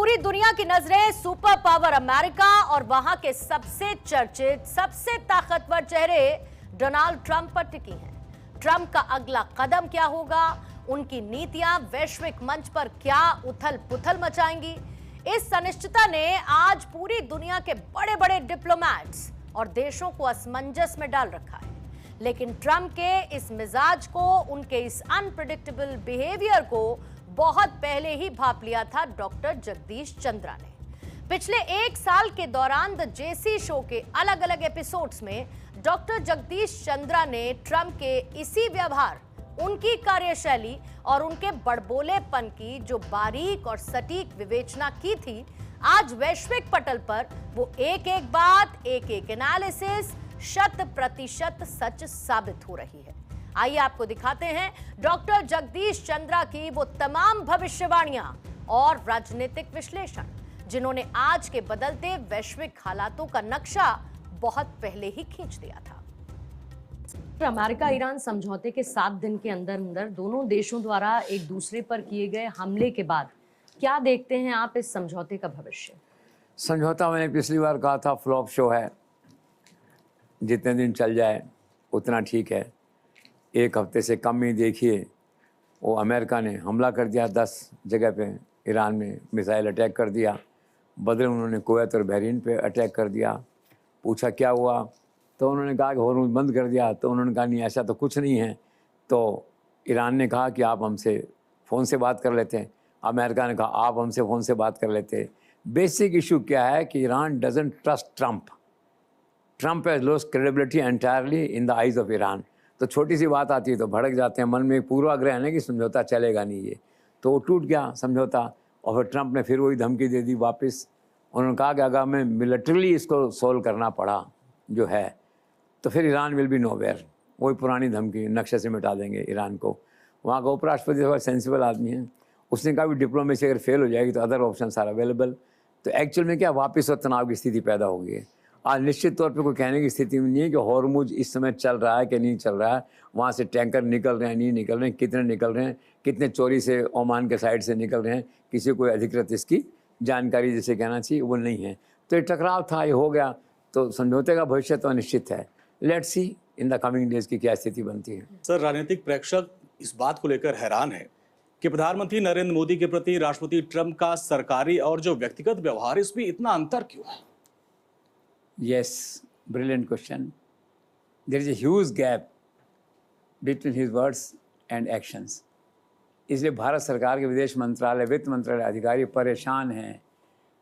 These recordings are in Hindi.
पूरी दुनिया की नजरें सुपर पावर अमेरिका और वहां के सबसे चर्चित, सबसे ताकतवर चेहरे डोनाल्ड ट्रंप पर टिकी हैं। ट्रंप का अगला कदम क्या होगा, उनकी नीतियां वैश्विक मंच पर क्या उथल पुथल मचाएंगी, इस अनिश्चितता ने आज पूरी दुनिया के बड़े बड़े डिप्लोमैट्स और देशों को असमंजस में डाल रखा है। लेकिन ट्रंप के इस मिजाज को, उनके इस अनप्रेडिक्टेबल बिहेवियर को बहुत पहले ही भांप लिया था डॉक्टर जगदीश चंद्रा ने। पिछले एक साल के दौरान द जेसी शो के अलग अलग एपिसोड्स में डॉक्टर जगदीश चंद्रा ने ट्रंप के इसी व्यवहार, उनकी कार्यशैली और उनके बड़बोलेपन की जो बारीक और सटीक विवेचना की थी, आज वैश्विक पटल पर वो एक एक बात, एक एक एनालिसिस 100% सच साबित हो रही है। आइए आपको दिखाते हैं डॉक्टर जगदीश चंद्रा की वो तमाम भविष्यवाणियां और राजनीतिक विश्लेषण, जिन्होंने आज के बदलते वैश्विक हालातों का नक्शा बहुत पहले ही खींच दिया था। अमेरिका ईरान समझौते के 7 दिन के अंदर अंदर दोनों देशों द्वारा एक दूसरे पर किए गए हमले के बाद क्या देखते हैं आप इस समझौते का भविष्य? समझौता मैंने पिछली बार कहा था फ्लॉप शो है, जितने दिन चल जाए उतना ठीक है। एक हफ्ते से कम ही देखिए, वो अमेरिका ने हमला कर दिया 10 जगह पे, ईरान में मिसाइल अटैक कर दिया, बदले उन्होंने कुवैत और बहरीन पे अटैक कर दिया। पूछा क्या हुआ, तो उन्होंने कहा कि हॉर्मुज़ बंद कर दिया, तो उन्होंने कहा नहीं ऐसा तो कुछ नहीं है। तो ईरान ने कहा कि आप हमसे फ़ोन से बात कर लेते हैं, अमेरिका ने कहा आप हमसे फ़ोन से बात कर लेते हैं। बेसिक इशू क्या है कि Iran doesn't trust Trump. Trump has lost credibility entirely in the eyes of Iran. तो छोटी सी बात आती है तो भड़क जाते हैं, मन में एक पूर्वाग्रह है ना कि समझौता चलेगा नहीं ये, तो वो टूट गया समझौता। और फिर ट्रंप ने फिर वही धमकी दे दी वापस। उन्होंने कहा कि अगर हमें मिलिट्रली इसको सोल्व करना पड़ा जो है, तो फिर ईरान विल बी नोवेयर। वही पुरानी धमकी, नक्शे से मिटा देंगे ईरान को। वहाँ का उपराष्ट्रपति थोड़ा सेंसिबल आदमी है, उसने कहा भी डिप्लोमेसी अगर फेल हो जाएगी तो अदर ऑप्शंस आर अवेलेबल। तो एक्चुअल में क्या वापस और तनाव की स्थिति पैदा हो गई है। आज निश्चित तौर पे कोई कहने की स्थिति में नहीं है कि हॉर्मुज़ इस समय चल रहा है कि नहीं चल रहा है, वहाँ से टैंकर निकल रहे हैं नहीं निकल रहे हैं, कितने निकल रहे हैं, कितने चोरी से ओमान के साइड से निकल रहे हैं, किसी को अधिकृत इसकी जानकारी जिसे कहना चाहिए वो नहीं है। तो ये टकराव था, ये हो गया, तो समझौते का भविष्य तो अनिश्चित है। Let's see in the coming days की क्या स्थिति बनती है। सर, राजनीतिक प्रेक्षक इस बात को लेकर हैरान है कि प्रधानमंत्री नरेंद्र मोदी के प्रति राष्ट्रपति ट्रंप का सरकारी और जो व्यक्तिगत व्यवहार, इसमें इतना अंतर क्यों है? Yes, brilliant question. There is a huge gap between his words and actions. इसलिए भारत सरकार के विदेश मंत्रालय, वित्त मंत्रालय अधिकारी परेशान हैं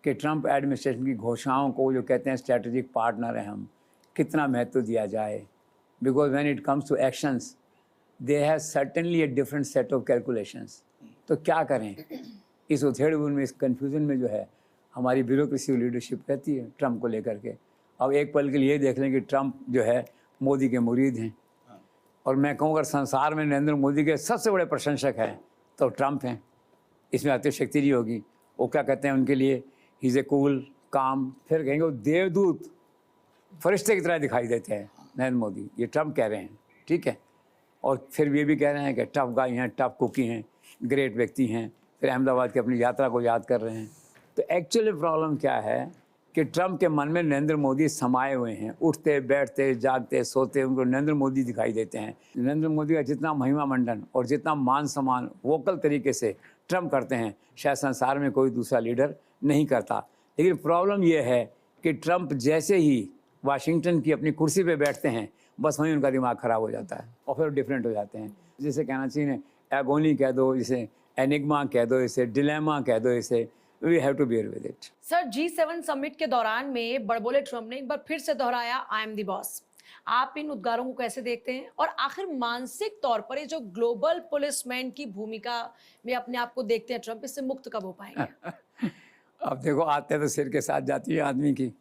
कि ट्रंप एडमिनिस्ट्रेशन की घोषणाओं को, जो कहते हैं स्ट्रेटेजिक पार्टनर हैं हम, कितना महत्व दिया जाए। Because when it comes to actions they have certainly a different set of calculations. तो क्या करें इस उधेड़-बुन में, इस कन्फ्यूजन में जो है हमारी ब्यूरोक्रेसी लीडरशिप रहती है ट्रंप को लेकर के। अब एक पल के लिए देख लें कि ट्रंप जो है मोदी के मुरीद हैं, और मैं कहूँ अगर संसार में नरेंद्र मोदी के सबसे बड़े प्रशंसक हैं तो ट्रंप हैं। इसमें अतिशक्ति नहीं होगी। वो क्या कहते हैं उनके लिए, ही इज़ ए कूल काम, फिर कहेंगे वो देवदूत, फरिश्ते की तरह दिखाई देते हैं नरेंद्र मोदी। ये ट्रंप कह रहे हैं, ठीक है। और फिर ये भी कह रहे हैं कि टफ गाई हैं, टफ कुकी हैं, ग्रेट व्यक्ति हैं। फिर अहमदाबाद की अपनी यात्रा को याद कर रहे हैं। तो एक्चुअली प्रॉब्लम क्या है कि ट्रंप के मन में नरेंद्र मोदी समाये हुए हैं। उठते बैठते जागते सोते उनको नरेंद्र मोदी दिखाई देते हैं। नरेंद्र मोदी का जितना महिमा मंडन और जितना मान सम्मान वोकल तरीके से ट्रंप करते हैं, शायद संसार में कोई दूसरा लीडर नहीं करता। लेकिन प्रॉब्लम यह है कि ट्रंप जैसे ही वाशिंगटन की अपनी कुर्सी पर बैठते हैं, बस वहीं उनका दिमाग ख़राब हो जाता है और फिर डिफरेंट हो जाते हैं। जिसे कहना चाहिए एगोनी कह दो, इसे एनिग्मा कह दो, इसे डिलेमा कह दो, इसे We have to bear with it. Sir, G7 summit के दौरान में बड़बोले ट्रंप ने एक बार फिर से दोहराया आई एम द बॉस। आप इन उद्गारों को कैसे देखते हैं, और आखिर मानसिक तौर पर ये जो ग्लोबल पुलिसमैन की भूमिका में अपने आप को देखते हैं ट्रंप, इससे मुक्त कब हो पाएंगे? अब देखो, आते तो सिर के साथ जाती है आदमी की।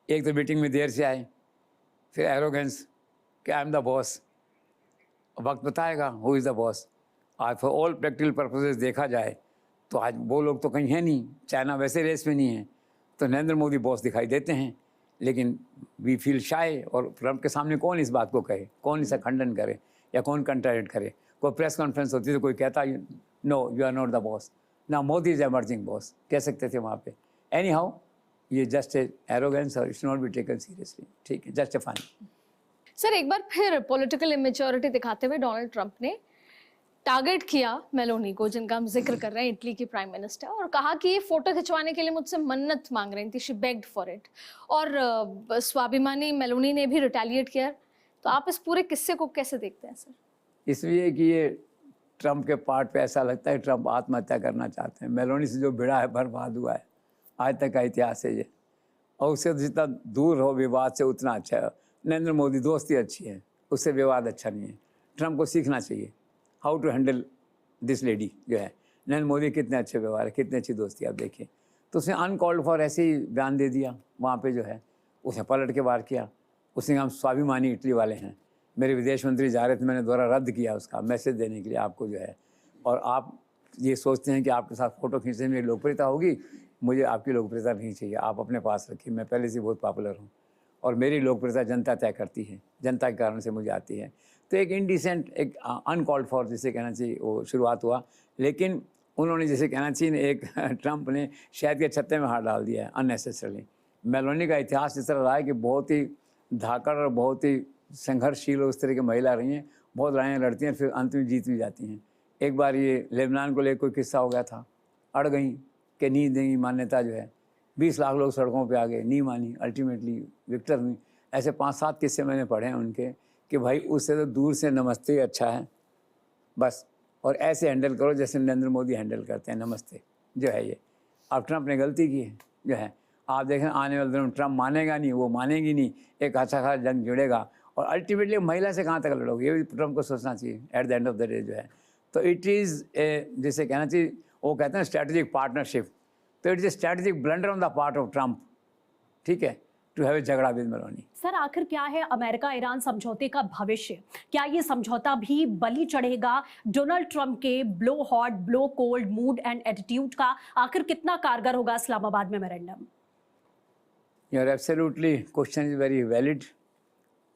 एक तो मीटिंग में देर से आए, फिर एरोगेंस कि आई एम द बॉस। वक्त बताएगा हु इज़ द बॉस। आज फॉर ऑल प्रैक्टिकल पर्पसेस देखा जाए तो आज वो लोग तो कहीं है नहीं, चाइना वैसे रेस में नहीं है, तो नरेंद्र मोदी बॉस दिखाई देते हैं। लेकिन वी फील शाय, और ट्रंप के सामने कौन इस बात को कहे, कौन इसका खंडन करे या कौन कंट्राडिक्ट करे। कोई प्रेस कॉन्फ्रेंस होती है तो कोई कहता no you are not the boss, ना मोदी इज एमर्जिंग बॉस कह सकते थे वहाँ पे। एनी हाउ ये जस्ट एरोगेंस और it's not be taken seriously, ठीक है, जस्ट ए फन। सर एक बार फिर पॉलिटिकल इमेच्योरिटी दिखाते हुए डोनाल्ड ट्रंप ने टारगेट किया मेलोनी को, जिनका हम जिक्र कर रहे हैं, इटली की प्राइम मिनिस्टर, और कहा कि ये फोटो खिंचवाने के लिए मुझसे मन्नत मांग रही थी, शी बेग्ड फॉर इट। और स्वाभिमानी मेलोनी ने भी रिटेलिएट किया। तो आप इस पूरे किस्से को कैसे देखते हैं सर? इसलिए कि ये ट्रंप के पार्ट पे ऐसा लगता है ट्रंप आत्महत्या करना चाहते हैं। मेलोनी से जो भिड़ा है बर्बाद हुआ है, आज तक का इतिहास है ये। और उससे जितना दूर हो विवाद से उतना अच्छा है। नरेंद्र मोदी दोस्ती अच्छी है, उससे विवाद अच्छा नहीं है। ट्रंप को सीखना चाहिए how to handle this lady जो है। नरेंद्र मोदी कितने अच्छे व्यवहार है, कितनी अच्छी दोस्ती आप देखिए। तो उसने अनकॉल्ड फॉर ऐसे ही बयान दे दिया वहाँ पे जो है, उसने पलट के वार किया। उसने हम स्वाभिमानी इटली वाले हैं, मेरे विदेश मंत्री जा रहे थे, मैंने दोबारा रद्द किया उसका मैसेज देने के लिए आपको जो है। और आप ये सोचते हैं कि आपके साथ फ़ोटो खींचने में लोकप्रियता होगी, मुझे आपकी लोकप्रियता नहीं चाहिए, आप अपने पास रखिए। मैं पहले से बहुत पॉपुलर हूँ और मेरी लोकप्रियता जनता तय करती है, जनता के कारण से मुझे आती है। तो एक इनडिसेंट, एक अनकॉल्ड फॉर जिसे कहना चाहिए वो शुरुआत हुआ। लेकिन उन्होंने जिसे कहना चाहिए एक ट्रंप ने शायद के छत्ते में हाथ डाल दिया है अननेसेसरली। मेलोनी का इतिहास इस तरह रहा है कि बहुत ही धाकड़ और बहुत ही संघर्षशील उस तरह की महिला रही हैं, बहुत लड़ाइयाँ लड़ती हैं, फिर अंत में जीत भी जाती हैं। एक बार ये लेबनान को लेकर कोई किस्सा हो गया था, अड़ गई कि नहीं देंगी मान्यता जो है, 20 लाख लोग सड़कों पे आ गए, नहीं मानी, अल्टीमेटली विक्टर हुई। ऐसे 5-7 किस्से मैंने पढ़े हैं उनके कि भाई उससे तो दूर से नमस्ते ही अच्छा है बस, और ऐसे हैंडल करो जैसे नरेंद्र मोदी हैंडल करते हैं नमस्ते जो है ये। अब ट्रंप ने गलती की है जो है, आप देखें आने वाले दिनों में ट्रंप मानेगा नहीं, वो मानेगी नहीं, एक अच्छा खासा जंग जुड़ेगा और अल्टीमेटली महिला से कहाँ तक लड़ोगे, ये भी ट्रंप को सोचना चाहिए at the end of the day जो है। तो इट इज़ ए, जिसे कहना चाहिए, वो कहते हैं स्ट्रैटेजिक पार्टनरशिप, तो it is a strategic blunder on the part of Trump, ठीक है, टू हैव ए झगड़ा विद मेलोनी। सर आखिर क्या है अमेरिका ईरान समझौते का भविष्य? क्या ये समझौता भी बलि चढ़ेगा डोनाल्ड ट्रंप के blow hot blow cold mood and attitude का? आखिर कितना कारगर होगा इस्लामाबाद में memorandum? Your absolutely question is very valid,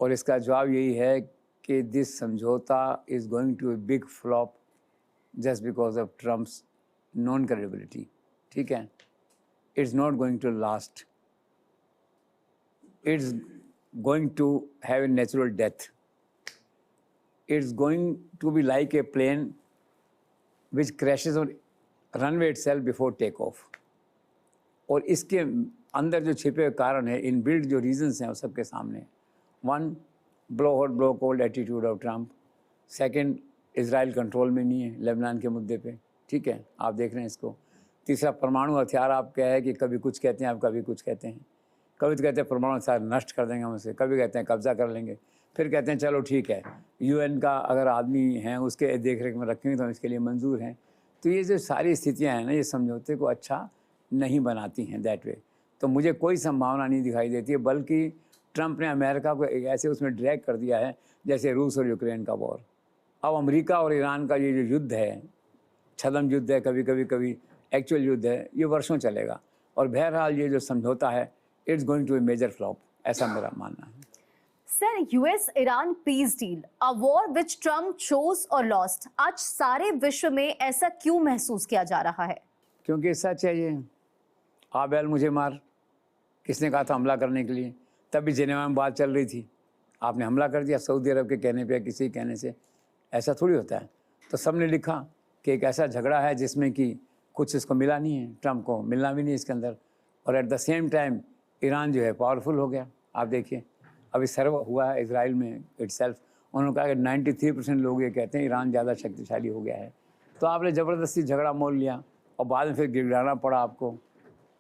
और इसका जवाब यही है कि दिस समझौता is going to a big flop just because of Trump's non credibility, ठीक है। It's not going to last, it's going to have a natural death, it's going to be like a plane which crashes on runway itself before take off. और इसके अंदर जो छिपे कारण है, इन बिल्ड जो रीजंस हैं वो सबके सामने। One, blow hot blow cold attitude of Trump. Second, Israel control में नहीं है लेबनान के मुद्दे पे, ठीक है, आप देख रहे हैं इसको। तीसरा, परमाणु हथियार आप क्या है कि कभी कुछ कहते हैं, आप कभी कुछ कहते हैं। कभी तो कहते हैं परमाणु हथियार नष्ट कर देंगे हम उसे, कभी कहते हैं कब्जा कर लेंगे, फिर कहते हैं चलो ठीक है यूएन का अगर आदमी हैं उसके देख रेख में रखेंगे तो हम इसके लिए मंजूर हैं। तो ये जो सारी स्थितियाँ हैं ना, ये समझौते को अच्छा नहीं बनाती हैं दैट वे। तो मुझे कोई संभावना नहीं दिखाई देती है, बल्कि ट्रंप ने अमेरिका को एक ऐसे उसमें ड्रैग कर दिया है जैसे रूस और यूक्रेन का वॉर। अब अमेरिका और ईरान का ये जो युद्ध है, छद्म युद्ध है, कभी कभी कभी एक्चुअल युद्ध है, ये वर्षों चलेगा। और बहरहाल ये जो समझौता है it's going to a major flop, ऐसा मेरा मानना है। Sir US Iran peace deal, a war which Trump chose और लॉस्ट, आज सारे विश्व में ऐसा क्यों महसूस किया जा रहा है? क्योंकि सच है ये, आ बैल मुझे मार, किसने कहा था हमला करने के लिए? तब भी जिनेवा में बात चल रही थी, आपने हमला कर दिया सऊदी अरब के कहने पे, किसी के कहने से, ऐसा थोड़ी होता है। तो सबने लिखा कि एक ऐसा झगड़ा है जिसमें कि कुछ इसको मिला नहीं है, ट्रंप को मिलना भी नहीं इसके अंदर, और at the same time Iran जो है पावरफुल हो गया। आप देखिए अभी सर्व हुआ है इसराइल में इटसेल्फ, उन्होंने कहा कि 93% लोग ये कहते हैं ईरान ज़्यादा शक्तिशाली हो गया है। तो आपने ज़बरदस्ती झगड़ा मोल लिया और बाद में फिर गिड़गिड़ाना पड़ा आपको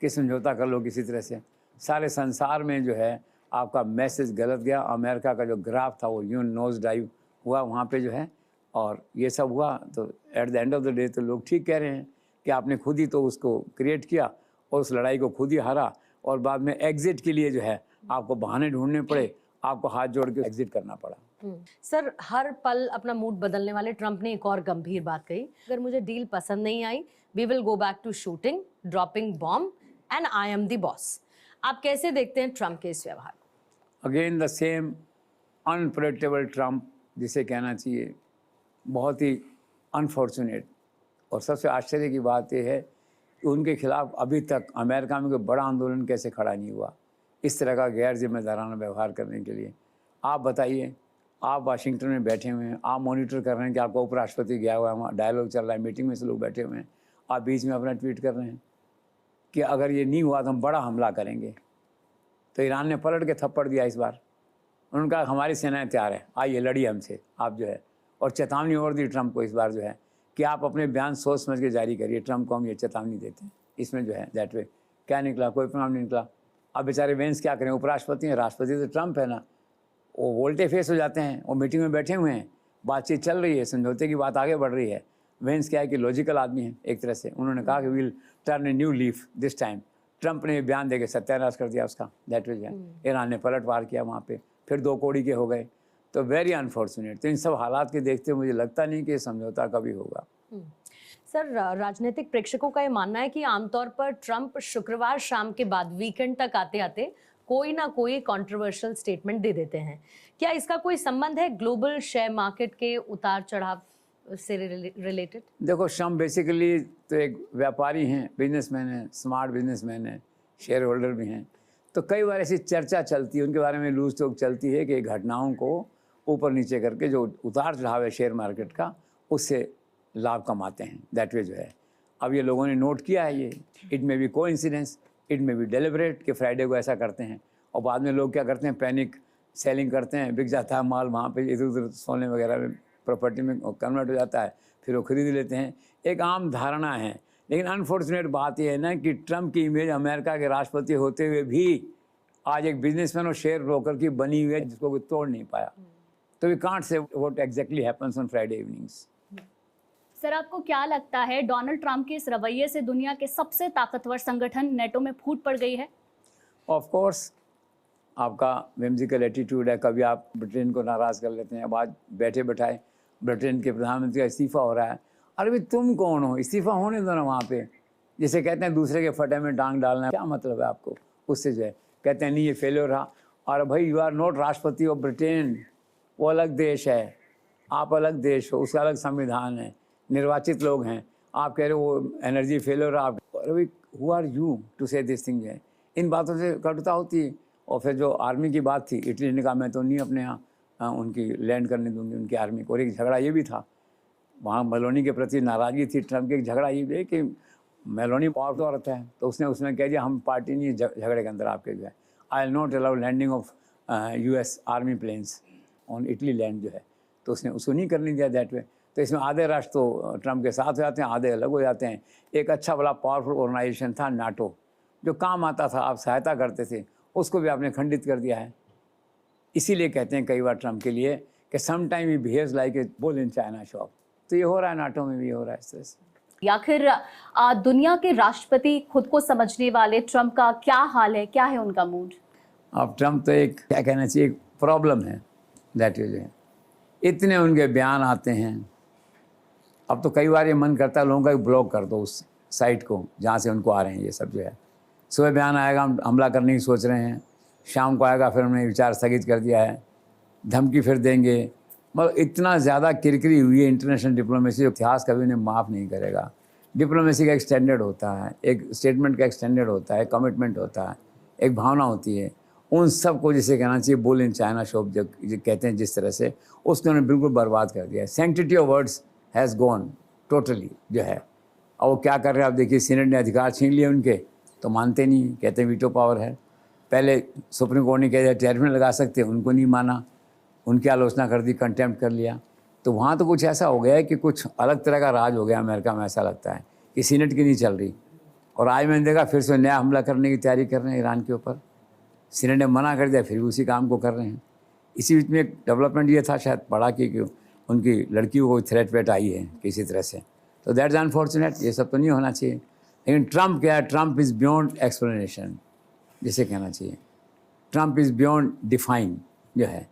कि समझौता कर लो किसी तरह से। सारे संसार में जो है आपका मैसेज गलत गया। अमेरिका का जो ग्राफ था वो यूं नोज डाइव हुआ वहाँ पे जो है, और ये सब हुआ। तो at the end of the day तो लोग ठीक कह रहे हैं कि आपने खुद ही तो उसको क्रिएट किया और उस लड़ाई को खुद ही हारा, और बाद में एग्जिट के लिए जो है आपको बहाने ढूंढने पड़े, आपको हाथ जोड़ के एग्जिट करना पड़ा। सर हर पल अपना मूड बदलने वाले ट्रंप ने एक और गंभीर बात कही, अगर मुझे डील पसंद नहीं आई we will go back to shooting, dropping bomb and I am the boss. आप कैसे देखते हैं ट्रंप के इस व्यवहार? Again the same unpredictable Trump, जिसे कहना चाहिए बहुत ही अनफॉर्चुनेट और सबसे आश्चर्य की बात यह है कि उनके खिलाफ अभी तक अमेरिका में कोई बड़ा आंदोलन कैसे खड़ा नहीं हुआ इस तरह का गैर जिम्मेदाराना व्यवहार करने के लिए। आप बताइए, आप वाशिंगटन में बैठे हुए हैं, आप मॉनिटर कर रहे हैं कि आपका उपराष्ट्रपति गया हुआ है, वहाँ डायलॉग चल रहा है, मीटिंग में से लोग बैठे हुए हैं, आप बीच में अपना ट्वीट कर रहे हैं कि अगर ये नहीं हुआ तो हम बड़ा हमला करेंगे। तो ईरान ने पलट के थप्पड़ दिया इस बार। उन्होंने कहा हमारी सेनाएं तैयार है, आइए लड़िए हमसे आप जो है, और चेतावनी और दी ट्रंप को इस बार जो है कि आप अपने बयान सोच समझ के जारी करिए। ट्रंप को हम ये चेतावनी देते हैं। इसमें जो है दैट वे क्या निकला, कोई परिणाम नहीं निकला। अब बेचारे वेंस क्या करें, उपराष्ट्रपति हैं, राष्ट्रपति तो ट्रंप है ना, वो वोल्टे फेस हो जाते हैं, वो मीटिंग में बैठे हुए हैं, बातचीत चल रही है, समझौते की बात आगे बढ़ रही है। वेंस क्या है कि लॉजिकल आदमी है एक तरह से, उन्होंने कहा कि will turn a new leaf this time. Trump ने बयान देके सत्यानाश कर दिया उसका, दैट वे है। ईरान ने पलटवार किया वहाँ पे, फिर 2 कौड़ी के हो गए। तो वेरी अनफॉर्चुनेट। तो इन सब हालात के देखते हुए मुझे लगता नहीं कि समझौता कभी होगा। सर, राजनीतिक प्रेक्षकों का ये मानना है कि आमतौर पर ट्रंप शुक्रवार शाम के बाद वीकेंड तक आते आते कोई ना कोई कंट्रोवर्शियल स्टेटमेंट दे देते हैं। क्या इसका कोई संबंध है ग्लोबल शेयर मार्केट के उतार चढ़ाव से रिलेटेड? देखो, ट्रंप बेसिकली तो एक व्यापारी हैं, बिजनेसमैन हैं, स्मार्ट बिजनेसमैन हैं, शेयर होल्डर भी हैं। तो कई बार ऐसी चर्चा चलती है उनके बारे में, लूज टॉक चलती है कि घटनाओं को ऊपर नीचे करके जो उतार चढ़ाव है शेयर मार्केट का, उससे लाभ कमाते हैं, दैट वे जो है। अब ये लोगों ने नोट किया है, ये it may be coincidence, it may be deliberate कि फ्राइडे को ऐसा करते हैं। और बाद में लोग क्या करते हैं, पैनिक सेलिंग करते हैं, बिक जाता है माल, वहाँ पे इधर उधर सोने वगैरह में प्रॉपर्टी में कन्वर्ट हो जाता है, फिर वो खरीद लेते हैं। एक आम धारणा है। लेकिन अनफॉर्चुनेट बात यह है ना कि ट्रंप की इमेज अमेरिका के राष्ट्रपति होते हुए भी आज एक बिजनेसमैन और शेयर ब्रोकर की बनी हुई है, जिसको कोई तोड़ नहीं पाया। तो we can't say what exactly happens on Friday evenings. Sir, आपको क्या लगता है डोनाल्ड ट्रंप के इस रवैये से दुनिया के सबसे ताकतवर संगठन नेटो में फूट पड़ गई है? ऑफ कोर्स, आपका whimsical एटीट्यूड है। कभी आप ब्रिटेन को नाराज़ कर लेते हैं, अब आज बैठे बैठाए ब्रिटेन के प्रधानमंत्री का इस्तीफ़ा हो रहा है। अरे भाई, तुम कौन हो, इस्तीफ़ा होने दो ना वहाँ पे। जिसे कहते हैं दूसरे के फटे में टांग डालना, क्या मतलब है आपको उससे जो है। कहते हैं नहीं ये फेलियर रहा। और भाई, यू आर नॉट राष्ट्रपति ऑफ ब्रिटेन, वो अलग देश है, आप अलग देश हो, उसका अलग संविधान है, निर्वाचित लोग हैं। आप कह रहे हो वो एनर्जी फेलियर रहा। अरे भाई, हु आर यू टू से दिस थिंग है। इन बातों से कटुता होती है। और फिर जो आर्मी की बात थी, इटली ने कहा मैं तो नहीं अपने यहाँ उनकी लैंड करने दूंगी उनकी आर्मी को। और एक झगड़ा ये भी था, वहाँ मेलोनी के प्रति नाराज़गी थी ट्रंप के। एक झगड़ा ये भी है कि मेलोनी पावरफुल औरत है, तो उसने कह दिया हम पार्टी नहीं झगड़े के अंदर आपके जो है, I will not allow landing of US army planes on Italy land जो है। तो उसने उसको नहीं करने दिया दैट वे। तो इसमें आधे राष्ट्र तो ट्रंप के साथ हो जाते हैं, आधे अलग हो जाते हैं। एक अच्छा बड़ा पावरफुल ऑर्गेनाइजेशन था नाटो, जो काम आता था, आप सहायता करते थे, उसको भी आपने खंडित कर दिया है। इसीलिए कहते हैं कई बार ट्रंप के लिए कि some time he behaves like a bull in china shop. तो ये हो रहा है, नाटो में भी हो रहा है इस तरह से। आखिर दुनिया के राष्ट्रपति खुद को समझने वाले ट्रंप का क्या हाल है, क्या है उनका मूड? अब ट्रंप तो एक क्या कहना चाहिए, एक प्रॉब्लम है दैट इज है। इतने उनके बयान आते हैं, अब तो कई बार ये मन करता है लोगों का ब्लॉक कर दो उस साइट को जहाँ से उनको आ रहे हैं ये सब जो है। सुबह बयान आएगा हम हमला करने की सोच रहे हैं, शाम को आएगा फिर हमने विचार स्थगित कर दिया है, धमकी फिर देंगे। मतलब इतना ज़्यादा किरकिरी हुई है इंटरनेशनल डिप्लोमेसी, इतिहास कभी उन्हें माफ़ नहीं करेगा। डिप्लोमेसी का एक स्टैंडर्ड होता है, एक स्टेटमेंट का एक स्टैंडर्ड होता है, कमिटमेंट होता है, एक भावना होती है। उन सब को जिसे कहना चाहिए बुल इन चाइना शॉप जो कहते हैं जिस तरह से, उसको उन्होंने बिल्कुल बर्बाद कर दिया है। Sanctity of words has gone totally जो है। और वो क्या कर रहे हैं आप देखिए, सीनेट ने अधिकार छीन लिए उनके, तो मानते नहीं, कहते हैं वीटो पावर है। पहले सुप्रीम कोर्ट ने कह दिया टैरिफ नहीं लगा सकते, उनको नहीं माना, उनकी आलोचना कर दी, कंटेम्प्ट कर लिया। तो वहाँ तो कुछ ऐसा हो गया है कि कुछ अलग तरह का राज हो गया अमेरिका में, ऐसा लगता है कि सीनेट की नहीं चल रही। और आज मैंने देखा फिर से नया हमला करने की तैयारी कर रहे हैं ईरान के ऊपर। सीनेट ने मना कर दिया, फिर भी उसी काम को कर रहे हैं। इसी बीच में एक डेवलपमेंट ये था शायद पढ़ा कि उनकी लड़कियों को थ्रेट वेट आई है किसी तरह से। तो दैट इज़ अनफॉर्चुनेट, ये सब तो नहीं होना चाहिए। लेकिन ट्रंप क्या है, ट्रंप इज़ बियॉन्ड एक्सप्लेनेशन जिसे कहना चाहिए। ट्रंप इज़ बियॉन्ड डिफाइन जो है,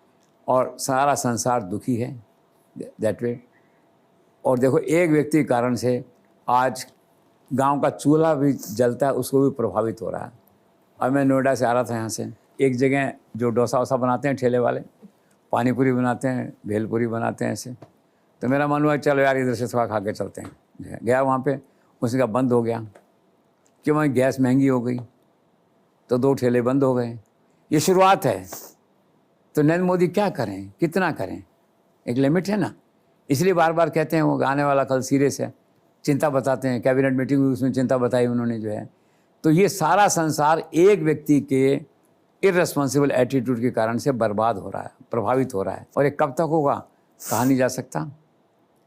और सारा संसार दुखी है दैट वे। और देखो एक व्यक्ति के कारण से आज गांव का चूल्हा भी जलता है, उसको भी प्रभावित हो रहा है। अब मैं नोएडा से आ रहा था यहाँ से, एक जगह जो डोसा वोसा बनाते हैं ठेले वाले, पानी पूरी बनाते हैं, भेलपूरी बनाते हैं ऐसे, तो मेरा मन हुआ चलो यार इधर से थोड़ा खा के चलते हैं गया वहाँ पे, उसने कहा बंद हो गया कि वहाँ गैस महंगी हो गई तो 2 ठेले बंद हो गए। ये शुरुआत है। तो नरेंद्र मोदी क्या करें, कितना करें, एक लिमिट है ना। इसलिए बार बार कहते हैं वो आने वाला कल सीरियस है, चिंता बताते हैं। कैबिनेट मीटिंग हुई, उसमें चिंता बताई उन्होंने जो है। तो ये सारा संसार एक व्यक्ति के इररेस्पॉन्सिबल एटीट्यूड के कारण से बर्बाद हो रहा है, प्रभावित हो रहा है। और ये कब तक होगा कहा नहीं जा सकता।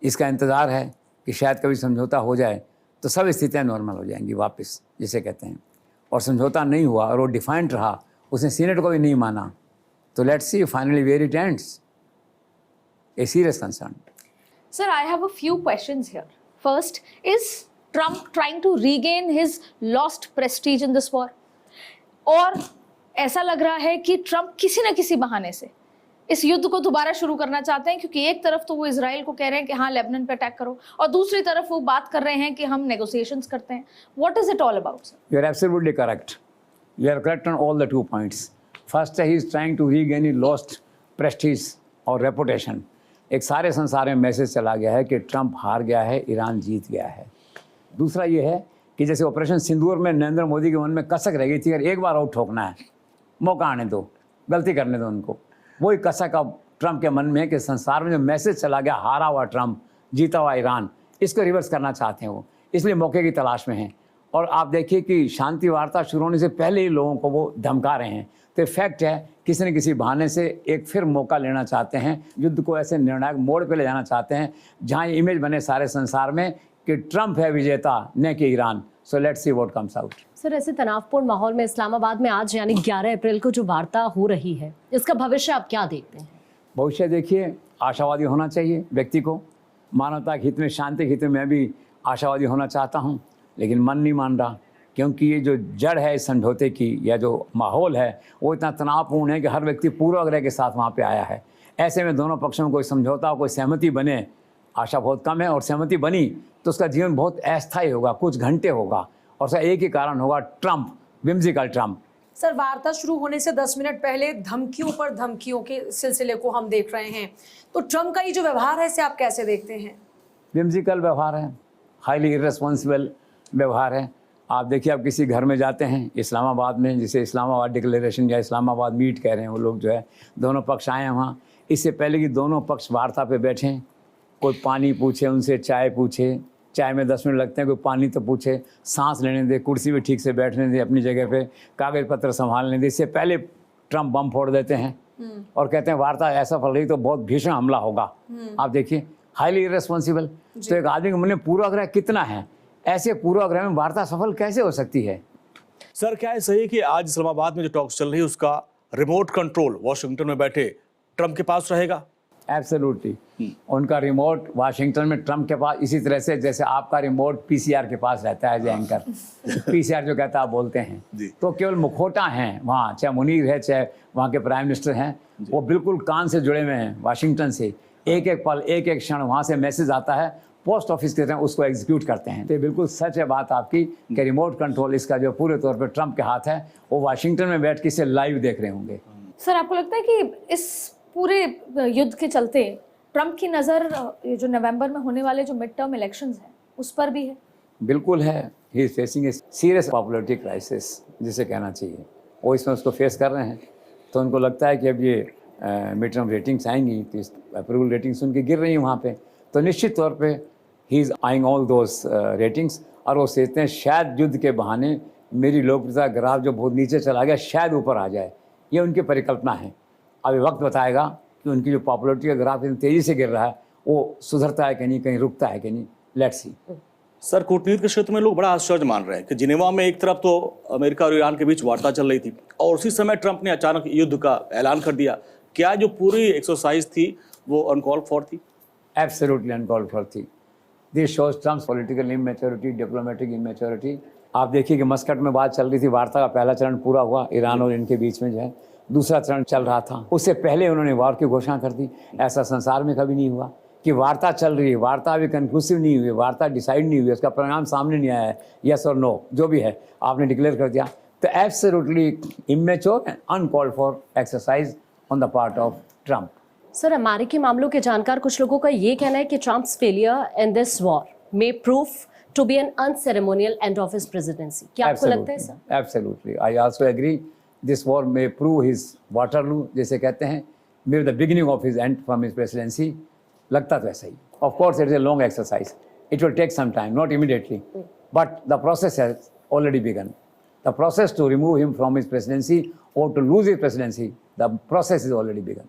इसका इंतज़ार है कि शायद कभी समझौता हो जाए तो सब स्थितियाँ नॉर्मल हो जाएंगी वापस, जिसे कहते हैं। और समझौता नहीं हुआ और वो डिफाइंड रहा, उसने सीनेट को भी नहीं माना, तो let's see finally where it ends. A serious concern. Sir, I have a few questions here. First, is Trump trying to regain his lost prestige in this war? और ऐसा लग रहा है कि ट्रम्प किसी न किसी बहाने से इस युद्ध को दोबारा शुरू करना चाहते हैं, क्योंकि एक तरफ तो वो इजराइल को कह रहे हैं कि हाँ लेबनान पे अटैक करो, और दूसरी तरफ वो बात कर रहे हैं कि हम नेगोशिएशंस करते हैं। What is it all about, sir? You are absolutely correct. You are correct on all the 2 points. First, he is trying to regain his lost prestige और reputation. एक सारे संसार में मैसेज चला गया है कि ट्रंप हार गया है, ईरान जीत गया है। दूसरा ये है कि जैसे ऑपरेशन सिंदूर में नरेंद्र मोदी के मन में कसक रह गई थी, अगर एक बार और ठोकना है, मौका आने दो, गलती करने दो उनको। वही कसक अब ट्रंप के मन में है कि संसार में जो मैसेज चला गया, हारा हुआ ट्रंप, जीता हुआ ईरान, इसको रिवर्स करना चाहते हैं वो, इसलिए मौके की तलाश में हैं। और आप देखिए कि शांति वार्ता शुरू होने से पहले ही लोगों को वो धमका रहे हैं। तो फैक्ट है किसी न किसी बहाने से एक फिर मौका लेना चाहते हैं, युद्ध को ऐसे निर्णायक मोड़ पे ले जाना चाहते हैं जहां ये इमेज बने सारे संसार में कि ट्रंप है विजेता, न कि Iran. So let's see what comes out. Sir, ऐसे तनावपूर्ण माहौल में इस्लामाबाद में आज यानी 11 अप्रैल को जो वार्ता हो रही है, इसका भविष्य आप क्या देखते हैं? भविष्य देखिए, आशावादी होना चाहिए व्यक्ति को। मानवता के हित में, शांति के हित में मैं भी आशावादी होना चाहता हूँ, लेकिन मन नहीं मान रहा, क्योंकि ये जो जड़ है इस समझौते की या जो माहौल है वो इतना तनावपूर्ण है कि हर व्यक्ति पूर्वाग्रह के साथ वहाँ पे आया है। ऐसे में दोनों पक्षों में कोई समझौता, कोई सहमति बने, आशा बहुत कम है। और सहमति बनी तो उसका जीवन बहुत अस्थायी होगा, कुछ घंटे होगा, और उसका एक ही कारण होगा, ट्रंप, विम्सिकल ट्रंप। सर, वार्ता शुरू होने से 10 मिनट पहले धमकियों पर धमकियों के सिलसिले को हम देख रहे हैं, तो ट्रंप का ये जो व्यवहार है इसे आप कैसे देखते हैं? विम्सिकल व्यवहार है, हाईली इररेस्पॉन्सिबल व्यवहार है। आप देखिए, आप किसी घर में जाते हैं इस्लामाबाद में, जिसे इस्लामाबाद डिक्लेरेशन या इस्लामाबाद मीट कह रहे हैं वो लोग, जो है दोनों पक्ष आए हैं वहाँ। इससे पहले कि दोनों पक्ष वार्ता पे बैठें, कोई पानी पूछे उनसे, चाय पूछे, चाय में 10 मिनट लगते हैं, कोई पानी तो पूछे, सांस लेने दे, कुर्सी में ठीक से बैठने दे, अपनी जगह पे कागज पत्र संभालने दे, इससे पहले ट्रंप बम फोड़ देते हैं और कहते हैं वार्ता ऐसा फल रही तो बहुत भीषण हमला होगा। आप देखिए, हाईली इररेस्पॉन्सिबल। तो एक आदमी के मन में पूर्वाग्रह कितना है, ऐसे पूर्वाग्रह में वार्ता सफल कैसे हो सकती है? सर, क्या है सही कि आज इस्लामाबाद में जो टॉक्स चल रही है उसका रिमोट कंट्रोल वॉशिंगटन में बैठे ट्रंप के पास रहेगा? एब्सोल्युटली, उनका रिमोट वाशिंगटन में ट्रंप के पास, इसी तरह से जैसे आपका रिमोट पीसीआर के पास रहता है, एज एंकर पीसीआर जो कहता है आप बोलते हैं। तो केवल मुखौटा हैं वहाँ, चाहे मुनीर है, चाहे वहाँ के प्राइम मिनिस्टर हैं, वो बिल्कुल कान से जुड़े हुए हैं वाशिंगटन से। एक एक पल, एक एक क्षण वहाँ से मैसेज आता है, पोस्ट ऑफिस के तरह उसको एग्जीक्यूट करते हैं। तो बिल्कुल सच है बात आपकी कि रिमोट कंट्रोल इसका जो पूरे तौर पर ट्रंप के हाथ है, वो वाशिंगटन में बैठ के इसे लाइव देख रहे होंगे। सर, आपको लगता है कि इस पूरे युद्ध के चलते ट्रंप की नज़र ये जो नवंबर में होने वाले जो मिड टर्म इलेक्शंस हैं उस पर भी है? बिल्कुल है। He is facing a serious popularity crisis, जिसे कहना चाहिए। वो इसमें उसको फेस कर रहे हैं। तो उनको लगता है कि अब ये मिड टर्म रेटिंग्स आएंगी तो अप्रूवल रेटिंग्स उनकी गिर रही हैं वहाँ पे, तो निश्चित तौर पे he is eyeing all those ratings. और वो सोचते हैं शायद युद्ध के बहाने मेरी लोकप्रियता ग्राफ जो बहुत नीचे चला गया शायद ऊपर आ जाए, ये उनकी परिकल्पना है। अभी वक्त बताएगा कि उनकी जो पॉपुलरिटी का ग्राफ इतनी तेज़ी से गिर रहा है वो सुधरता है कि नहीं, कहीं रुकता है कि नहीं, लेट्स सी। सर, कूटनीति के क्षेत्र में लोग बड़ा आश्चर्य मान रहे हैं कि जिनेवा में एक तरफ तो अमेरिका और ईरान के बीच वार्ता चल रही थी और उसी समय ट्रंप ने अचानक युद्ध का ऐलान कर दिया। क्या जो पूरी एक्सरसाइज थी वो अनकॉल्ड फॉर थी? एब्सोल्युटली अनकॉल्ड फॉर थी। This shows Trump's political immaturity, diplomatic immaturity. आप देखिए कि मस्कट में बात चल रही थी, वार्ता का पहला चरण पूरा हुआ, ईरान और इनके बीच में जो है दूसरा चरण चल रहा था। उससे पहले उन्होंने वॉर की घोषणा कर दी। ऐसा संसार में कभी नहीं हुआ कि वार्ता चल रही है, वार्ता अभी कंक्लूसिव नहीं हुई, वार्ता डिसाइड नहीं हुई, उसका परिणाम सामने नहीं आया है, यस और नो जो भी है आपने डिक्लेयर कर दिया। तो absolutely immature and uncalled for exercise on the part of Trump. Sir, अमेरिकी मामलों के जानकार कुछ लोगों का ये कहना है कि Trump's failure in this war may prove to be an unceremonial end of his presidency. क्या आपको लगता है sir? Absolutely. I also agree. This war may prove his Waterloo, जैसे कहते हैं, maybe the beginning of his end from his presidency. लगता तो ऐसा ही. Of course, it is a long exercise. It will take some time, not immediately. But the process has already begun. The process to remove him from his presidency or to lose his presidency, the process is already begun.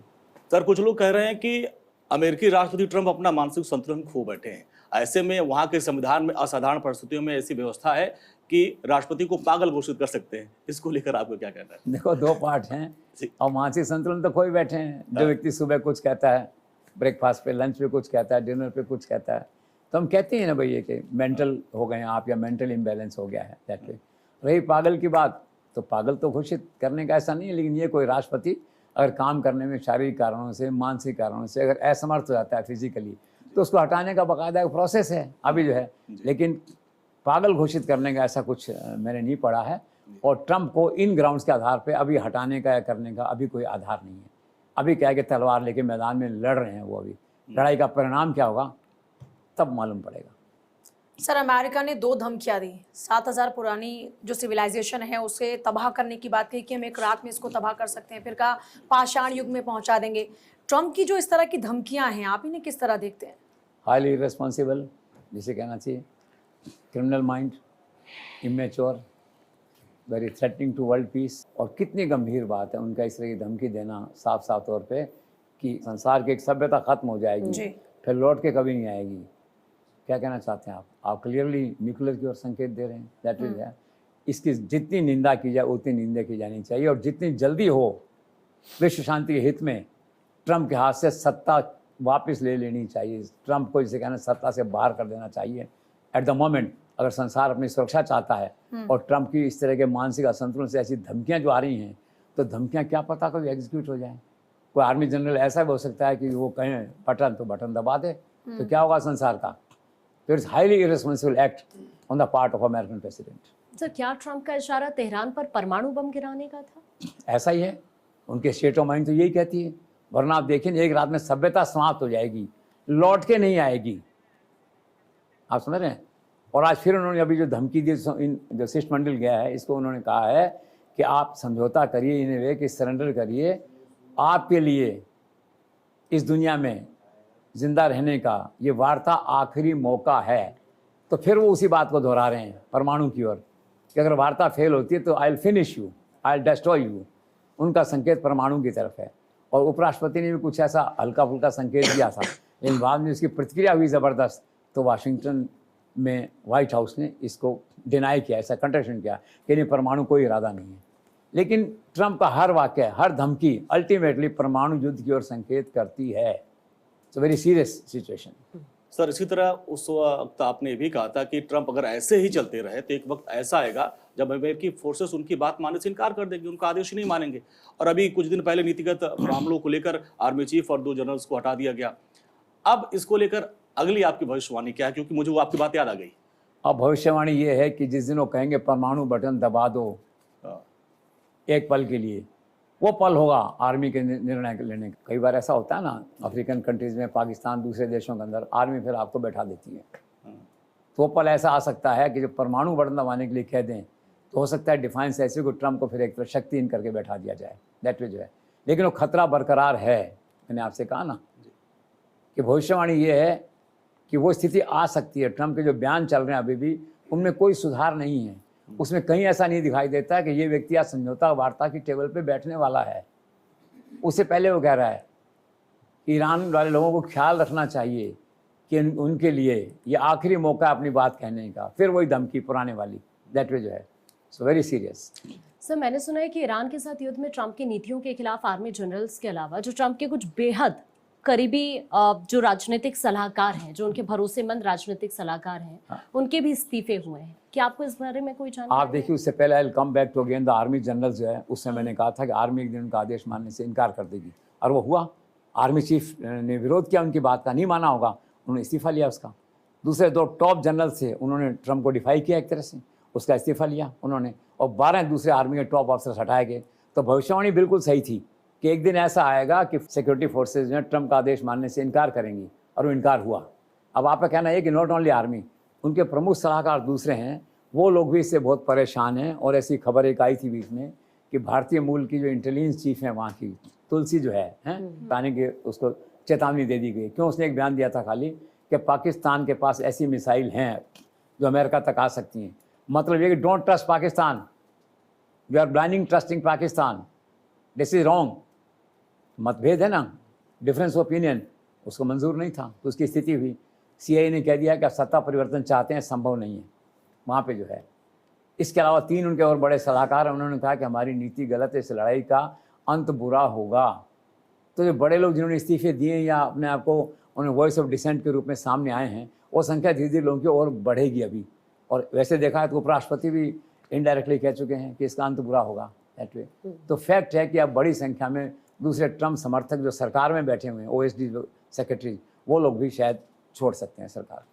Sir, कुछ लोग कह रहे हैं कि अमेरिकी राष्ट्रपति ट्रंप अपना मानसिक संतुलन खो बैठे हैं। ऐसे में वहां के संविधान में असाधारण परिस्थितियों में ऐसी व्यवस्था है कि राष्ट्रपति को पागल घोषित कर सकते हैं। इसको लेकर आपको क्या कहना है? देखो, दो पार्ट हैं और मानसिक संतुलन तो खोए बैठे हैं। जो व्यक्ति सुबह कुछ कहता है, ब्रेकफास्ट पे, लंच पे कुछ कहता है, डिनर पे कुछ कहता है, तो हम कहते हैं ना भैया कि मेंटल हो गए हैं आप या मेंटल इम्बैलेंस हो गया है। That way. रही पागल की बात, तो पागल तो घोषित करने का ऐसा नहीं है, लेकिन ये कोई राष्ट्रपति अगर काम करने में शारीरिक कारणों से, मानसिक कारणों से अगर असमर्थ हो जाता है फिजिकली, तो उसको हटाने का बाकायदा एक प्रोसेस है अभी जो है। लेकिन पागल घोषित करने का ऐसा कुछ मैंने नहीं पढ़ा है, और ट्रंप को इन ग्राउंड्स के आधार पे अभी हटाने का या करने का अभी कोई आधार नहीं है। अभी क्या है कि तलवार लेके मैदान में लड़ रहे हैं वो। अभी लड़ाई का परिणाम क्या होगा तब मालूम पड़ेगा। सर, अमेरिका ने 2 धमकियां दी। 7000 पुरानी जो सिविलाइजेशन है उसे तबाह करने की बात कही कि हम एक रात में इसको तबाह कर सकते हैं, फिर कहा पाषाण युग में पहुंचा देंगे। ट्रंप की जो इस तरह की धमकियां हैं, आप इन्हें किस तरह देखते हैं? हाईली इररेस्पॉन्सिबल, जिसे कहना चाहिए, criminal mind, immature, very threatening to world peace. और कितनी गंभीर बात है उनका इस तरह की धमकी देना साफ साफ तौर पे कि संसार की एक सभ्यता खत्म हो जाएगी, फिर लौट के कभी नहीं आएगी। क्या कहना चाहते हैं आप क्लियरली न्यूक्लियर की ओर संकेत दे रहे हैं। दैट इज है। इसकी जितनी निंदा की जाए उतनी निंदा की जानी चाहिए, और जितनी जल्दी हो विश्व शांति के हित में ट्रंप के हाथ से सत्ता वापस ले लेनी चाहिए। ट्रंप को जिसे कहना सत्ता से बाहर कर देना चाहिए एट द मोमेंट। अगर संसार अपनी सुरक्षा चाहता है और ट्रंप की इस तरह के मानसिक असंतुलन से ऐसी धमकियां जो आ रही हैं, तो धमकियां क्या पता कभी एग्जीक्यूट हो जाएं। कोई आर्मी जनरल ऐसा भी हो सकता है कि वो कहें बटन तो बटन दबा दे, तो क्या होगा संसार का। तो it's highly irresponsible act on the part of American president. Sir, क्या ट्रंप का इशारा तेहरान पर परमाणु बम गिराने का था? ऐसा ही है, उनके स्टेट ऑफ माइंड तो यही कहती है। वरना आप देखिए, एक रात में सभ्यता समाप्त हो जाएगी, लौट के नहीं आएगी। आप समझ रहे हैं? और आज फिर उन्होंने अभी जो धमकी दी, जो शिष्टमंडल गया है, इसको उन्होंने कहा है कि आप समझौता करिए, इन वे कि सरेंडर करिए। आपके लिए इस दुनिया में जिंदा रहने का ये वार्ता आखिरी मौका है। तो फिर वो उसी बात को दोहरा रहे हैं परमाणु की ओर कि अगर वार्ता फेल होती है तो I will finish you, I will destroy you. उनका संकेत परमाणु की तरफ है। और उपराष्ट्रपति ने भी कुछ ऐसा हल्का फुल्का संकेत दिया था, लेकिन बाद में उसकी प्रतिक्रिया हुई ज़बरदस्त। तो वाशिंगटन में व्हाइट हाउस ने इसको डिनाई किया, ऐसा कंट्रेक्शन किया कि नहीं, परमाणु कोई इरादा नहीं है। लेकिन ट्रंप का हर वाक्य, हर धमकी अल्टीमेटली परमाणु युद्ध की ओर संकेत करती है। It's a very serious situation. Sir, इसी तरह उस वक्त आपने ये भी कहा था कि ट्रंप अगर ऐसे ही चलते रहे तो एक वक्त ऐसा आएगा जब अमेरिकी फोर्सेस उनकी बात मानने से इनकार कर देंगे, उनका आदेश ही नहीं मानेंगे। और अभी कुछ दिन पहले नीतिगत मामलों को लेकर आर्मी चीफ और 2 जनरल्स को हटा दिया गया। अब इसको लेकर अगली आपकी भविष्यवाणी क्या है? क्योंकि मुझे वो आपकी बात याद आ गई। अब भविष्यवाणी ये है कि जिस दिन वो कहेंगे परमाणु बटन दबा दो एक पल के लिए, वो पल होगा आर्मी के निर्णय लेने का। कई बार ऐसा होता है ना, अफ्रीकन कंट्रीज़ में, पाकिस्तान, दूसरे देशों के अंदर आर्मी फिर आपको बैठा देती है। तो वो पल ऐसा आ सकता है कि जब परमाणु बटन दबाने के लिए कह दें, तो हो सकता है डिफाइंस ऐसे को ट्रंप को फिर एक तरह शक्तिहीन करके बैठा दिया जाए। दैट वे जो है, लेकिन वो खतरा बरकरार है। मैंने आपसे कहा ना कि भविष्यवाणी ये है कि वो स्थिति आ सकती है। ट्रंप के जो बयान चल रहे हैं अभी भी, उनमें कोई सुधार नहीं है। उसमें कहीं ऐसा नहीं दिखाई देता कि ये व्यक्ति आज समझौता वार्ता की टेबल पे बैठने वाला है। उससे पहले वो कह रहा है कि ईरान वाले लोगों को ख्याल रखना चाहिए कि उनके लिए ये आखिरी मौका है अपनी बात कहने का। फिर वही धमकी पुराने वाली। दैट वे जो है, सो वेरी सीरियस। सर, मैंने सुना है कि ईरान के साथ युद्ध में ट्रंप की नीतियों के खिलाफ आर्मी जनरल्स के अलावा जो ट्रंप के कुछ बेहद करीबी जो राजनीतिक सलाहकार हैं, जो उनके भरोसेमंद राजनीतिक सलाहकार हैं, उनके भी इस्तीफे हुए हैं। क्या आपको इस बारे में कोई जानकारी? आप देखिए, उससे पहले I come back to again the army general जो है, उससे मैंने कहा था कि आर्मी एक दिन उनका आदेश मानने से इनकार कर देगी, और वो हुआ। आर्मी चीफ ने विरोध किया उनकी बात का, नहीं माना होगा, उन्होंने इस्तीफा लिया उसका। दूसरे 2 टॉप जनरल थे, उन्होंने ट्रंप को डिफाई किया एक तरह से, उसका इस्तीफा लिया उन्होंने, और 12 दूसरे आर्मी के टॉप ऑफिसर्स हटाए गए। तो भविष्यवाणी बिल्कुल सही थी कि एक दिन ऐसा आएगा कि सिक्योरिटी फोर्सेज जो है ट्रंप का आदेश मानने से इनकार करेंगी, और वो इनकार हुआ। अब आपका कहना है कि नॉट ओनली आर्मी, उनके प्रमुख सलाहकार दूसरे हैं, वो लोग भी इससे बहुत परेशान हैं। और ऐसी खबर एक आई थी बीच में कि भारतीय मूल की जो इंटेलिजेंस चीफ है वहाँ की, तुलसी जो है पानी के, उसको चेतावनी दे दी गई। क्यों? उसने एक बयान दिया था खाली कि पाकिस्तान के पास ऐसी मिसाइल हैं जो अमेरिका तक आ सकती हैं। मतलब ये कि don't trust Pakistan, we are blinding trusting Pakistan, this is wrong. मतभेद है ना, डिफरेंस ओपिनियन, उसको मंजूर नहीं था, तो उसकी स्थिति हुई। CIA ने कह दिया कि आप सत्ता परिवर्तन चाहते हैं, संभव नहीं है वहाँ पे जो है। इसके अलावा 3 उनके और बड़े सलाहकार हैं, उन्होंने कहा कि हमारी नीति गलत है, इस लड़ाई का अंत बुरा होगा। तो जो बड़े लोग जिन्होंने इस्तीफे दिए या अपने आप को उन्हें वॉइस ऑफ डिसेंट के रूप में सामने आए हैं, वो संख्या धीरे धीरे लोगों की और बढ़ेगी अभी। और वैसे देखा है तो उपराष्ट्रपति भी इनडायरेक्टली कह चुके हैं कि इसका अंत बुरा होगा दैट वे। तो फैक्ट है कि अब बड़ी संख्या में दूसरे ट्रम्प समर्थक जो सरकार में बैठे हुए हैं, OSD सेक्रेटरी, वो लोग भी शायद छोड़ सकते हैं सरकार को।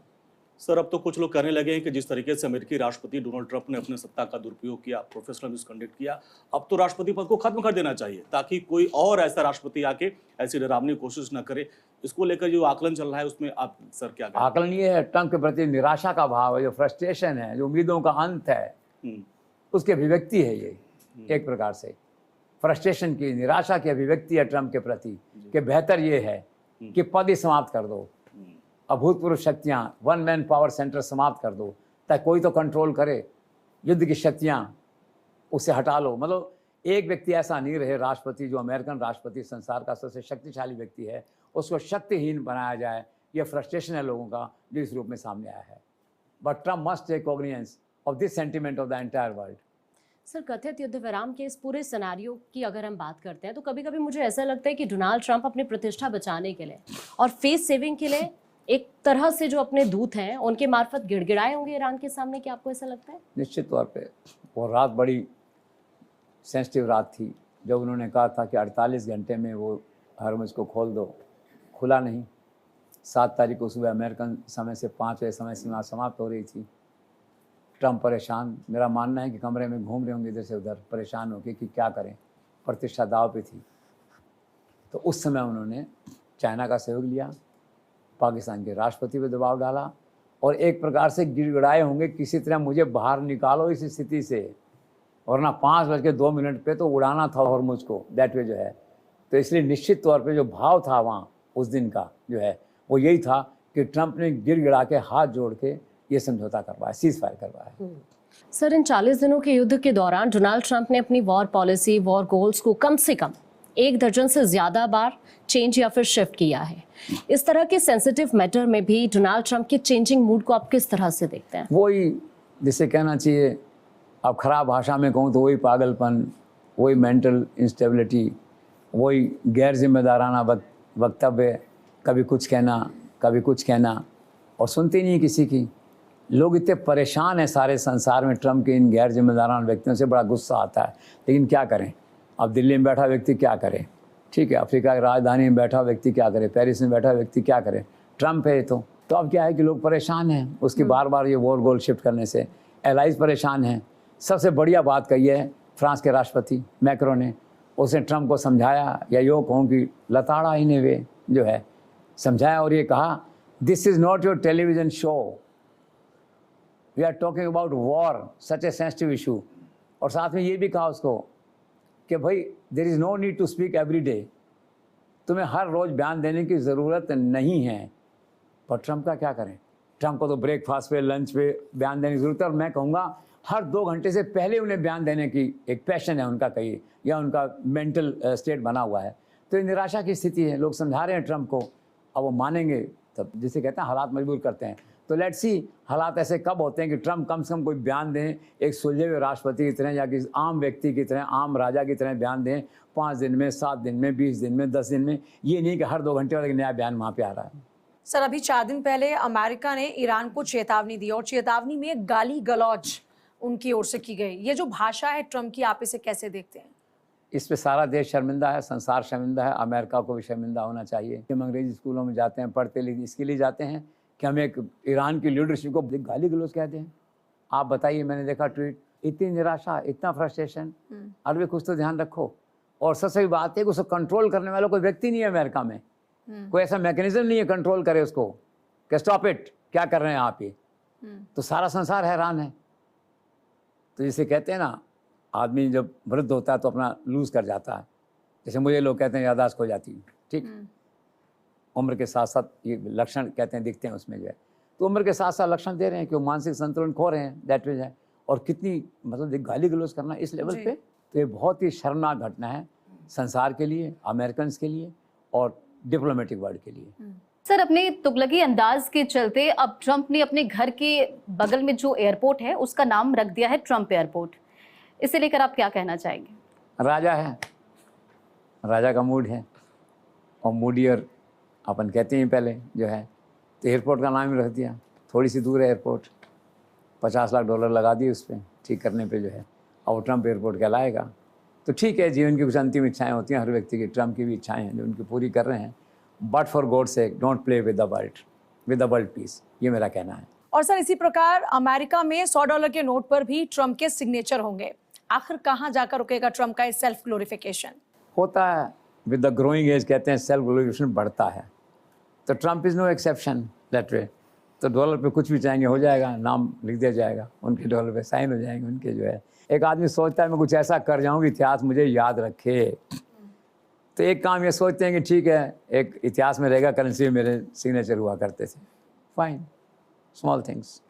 सर, अब तो कुछ लोग कहने लगे हैं कि जिस तरीके से अमेरिकी राष्ट्रपति डोनाल्ड ट्रंप ने अपने सत्ता का दुरुपयोग किया, प्रोफेशनल मिसकंडक्ट किया, अब तो राष्ट्रपति पद को खत्म कर देना चाहिए ताकि कोई और ऐसा राष्ट्रपति आके ऐसी डरावनी कोशिश न करे। इसको लेकर जो आकलन चल रहा है उसमें आप सर क्या कहें? आकलन ये है, ट्रंप के प्रति निराशा का भाव है, जो फ्रस्ट्रेशन है, जो उम्मीदों का अंत है, उसकी अभिव्यक्ति है ये। एक प्रकार से फ्रस्ट्रेशन की, निराशा की अभिव्यक्ति है ट्रंप के प्रति कि बेहतर ये है कि पद ही समाप्त कर दो, अभूतपूर्व शक्तियां, वन मैन पावर सेंटर समाप्त कर दो, ताकि कोई तो कंट्रोल करे, युद्ध की शक्तियां उसे हटा लो। मतलब एक व्यक्ति ऐसा नहीं रहे राष्ट्रपति, जो अमेरिकन राष्ट्रपति संसार का सबसे शक्तिशाली व्यक्ति है, उसको शक्तिहीन बनाया जाए। ये फ्रस्ट्रेशन है लोगों का जो इस रूप में सामने आया है। But Trump must take cognizance of this sentiment of the entire world. Sir, कथित युद्ध विराम के इस पूरे सिनेरियो की अगर हम बात करते हैं तो कभी कभी मुझे ऐसा लगता है कि डोनाल्ड ट्रंप अपनी प्रतिष्ठा बचाने के लिए और फेस सेविंग के लिए एक तरह से जो अपने दूत हैं उनके मार्फत गिड़गिड़ाए होंगे ईरान के सामने। क्या आपको ऐसा लगता है? निश्चित तौर पे वो रात बड़ी सेंसिटिव रात थी जब उन्होंने कहा था कि 48 घंटे में वो हरमुज को खोल दो। खुला नहीं। 7 तारीख को सुबह अमेरिकन समय से 5 बजे समय सीमा समाप्त हो रही थी। ट्रंप परेशान, मेरा मानना है कि कमरे में घूम रहे होंगे इधर से उधर परेशान होकर कि क्या करें, प्रतिष्ठा दाव पे थी। तो उस समय उन्होंने चाइना का सहयोग लिया, पाकिस्तान के राष्ट्रपति पे दबाव डाला और एक प्रकार से गिड़गिड़ाए होंगे किसी तरह मुझे बाहर निकालो इस स्थिति से, वरना 5:02 पे तो उड़ाना था हॉर्मुज को, दैट वे जो है। तो इसलिए निश्चित तौर पे जो भाव था वहाँ उस दिन का जो है वो यही था कि ट्रंप ने गिड़गिड़ा के हाथ जोड़ के ये समझौता करवाया, सीज फायर करवाया। सर, इन 40 दिनों के युद्ध के दौरान डोनाल्ड ट्रंप ने अपनी वॉर पॉलिसी, वॉर गोल्स को कम से कम 1 दर्जन से ज़्यादा बार चेंज या फिर शिफ्ट किया है। इस तरह के सेंसिटिव मैटर में भी डोनाल्ड ट्रंप के चेंजिंग मूड को आप किस तरह से देखते हैं? वही जिसे कहना चाहिए, अब खराब भाषा में कहूँ तो वही पागलपन, वही मेंटल इंस्टेबिलिटी, वही गैर जिम्मेदाराना वक्तव्य, कभी कुछ कहना कभी कुछ कहना, और सुनते नहीं किसी की। लोग इतने परेशान हैं सारे संसार में ट्रंप के इन गैर जिम्मेदाराना व्यक्तियों से, बड़ा गुस्सा आता है। लेकिन क्या करें, अब दिल्ली में बैठा व्यक्ति क्या करे, ठीक है, अफ्रीका की राजधानी में बैठा व्यक्ति क्या करे, पेरिस में बैठा व्यक्ति क्या करे, ट्रंप है तो अब क्या है कि लोग परेशान हैं उसकी बार बार ये वॉर गोल शिफ्ट करने से। एलाइज परेशान हैं। सबसे बढ़िया बात कही है फ्रांस के राष्ट्रपति मैक्रो ने, उसने ट्रंप को समझाया, या यो कहूँ कि लताड़ा ही ने वे जो है समझाया, और ये कहा this is not your television show, we are talking about war, such a sensitive issue. और साथ में ये भी कहा उसको कि भाई there is no need to speak every day, तुम्हें हर रोज़ बयान देने की ज़रूरत नहीं है। पर ट्रंप का क्या करें, ट्रंप को तो ब्रेकफास्ट पे, लंच पे बयान देने की ज़रूरत है, और मैं कहूँगा हर 2 घंटे से पहले उन्हें बयान देने की एक पैशन है उनका, कहिए, या उनका मेंटल स्टेट बना हुआ है। तो ये निराशा की स्थिति है, लोग समझा रहे हैं ट्रंप को, अब वो मानेंगे तब, जिसे कहते हैं हालात मजबूर करते हैं। तो लेट्स सी हालात ऐसे कब होते हैं कि ट्रंप कम से कम कोई बयान दें, एक सुलझे हुए राष्ट्रपति की तरह या किसी आम व्यक्ति की तरह, आम राजा की तरह बयान दें, 5 दिन में, 7 दिन में, 20 दिन में, 10 दिन में। ये नहीं कि हर 2 घंटे बाद एक नया बयान वहाँ पे आ रहा है। सर, अभी 4 दिन पहले अमेरिका ने ईरान को चेतावनी दी और चेतावनी में गाली गलौज उनकी ओर से की गई। ये जो भाषा है ट्रंप की, आप इसे कैसे देखते हैं? इस पे सारा देश शर्मिंदा है, संसार शर्मिंदा है, अमेरिका को भी शर्मिंदा होना चाहिए। हम अंग्रेजी स्कूलों में जाते हैं, पढ़ते लिखते इसके लिए जाते हैं कि हम एक ईरान की लीडरशिप को गाली गलौज कहते हैं। आप बताइए, मैंने देखा ट्वीट, इतनी निराशा, इतना फ्रस्ट्रेशन। अरे कुछ तो ध्यान रखो। और सबसे बड़ी बात है कि उसको कंट्रोल करने वाला कोई व्यक्ति नहीं है अमेरिका में, कोई ऐसा मैकेनिज्म नहीं है कंट्रोल करे उसको कि स्टॉप इट, क्या कर रहे हैं आप ये। तो सारा संसार हैरान है। तो जैसे कहते हैं ना, आदमी जब वृद्ध होता है तो अपना लूज कर जाता है, जैसे मुझे लोग कहते हैं याददाश्त खो जाती है, ठीक। उम्र के साथ साथ ये लक्षण कहते हैं दिखते हैं उसमें जो है, तो उम्र के साथ साथ लक्षण दे रहे हैं कि वो मानसिक संतुलन खो रहे हैं, दैट मीन्स है। और कितनी मतलब गाली गलौज करना इस लेवल पे, तो ये बहुत ही शर्मनाक घटना है संसार के लिए, अमेरिकन के लिए और डिप्लोमेटिक वर्ल्ड के लिए। सर, अपने तुगलकी अंदाज के चलते अब ट्रंप ने अपने घर के बगल में जो एयरपोर्ट है उसका नाम रख दिया है ट्रंप एयरपोर्ट। इसे लेकर आप क्या कहना चाहेंगे? राजा है, राजा का मूड है, और मूडियर अपन कहते हैं पहले जो है, तो एयरपोर्ट का नाम ही रख दिया। थोड़ी सी दूर है एयरपोर्ट, $50 लाख लगा दिए उस पर ठीक करने पे जो है, और ट्रंप एयरपोर्ट कहलाएगा। तो ठीक है, जीवन की कुछ अंतिम इच्छाएं होती हैं हर व्यक्ति की, ट्रंप की भी इच्छाएं हैं जो उनकी पूरी कर रहे हैं। But for God sake don't play with the world peace, ये मेरा कहना है। और सर इसी प्रकार अमेरिका में $100 के नोट पर भी ट्रंप के सिग्नेचर होंगे। आखिर कहाँ जाकर रुकेगा ट्रंप का सेल्फ ग्लोरिफिकेशन? होता है विद द ग्रोइंग एज, कहते हैं सेल्फ ग्लोरिफिकेशन बढ़ता है, तो Trump is no exception that way. तो डॉलर पे कुछ भी चाहेंगे हो जाएगा, नाम लिख दिया जाएगा, उनके डॉलर पे साइन हो जाएंगे उनके जो है। एक आदमी सोचता है मैं कुछ ऐसा कर जाऊँ कि इतिहास मुझे याद रखे, तो एक काम ये सोचते हैं कि ठीक है एक इतिहास में रहेगा, करेंसी में मेरे सिग्नेचर हुआ करते थे, फाइन, स्मॉल थिंग्स।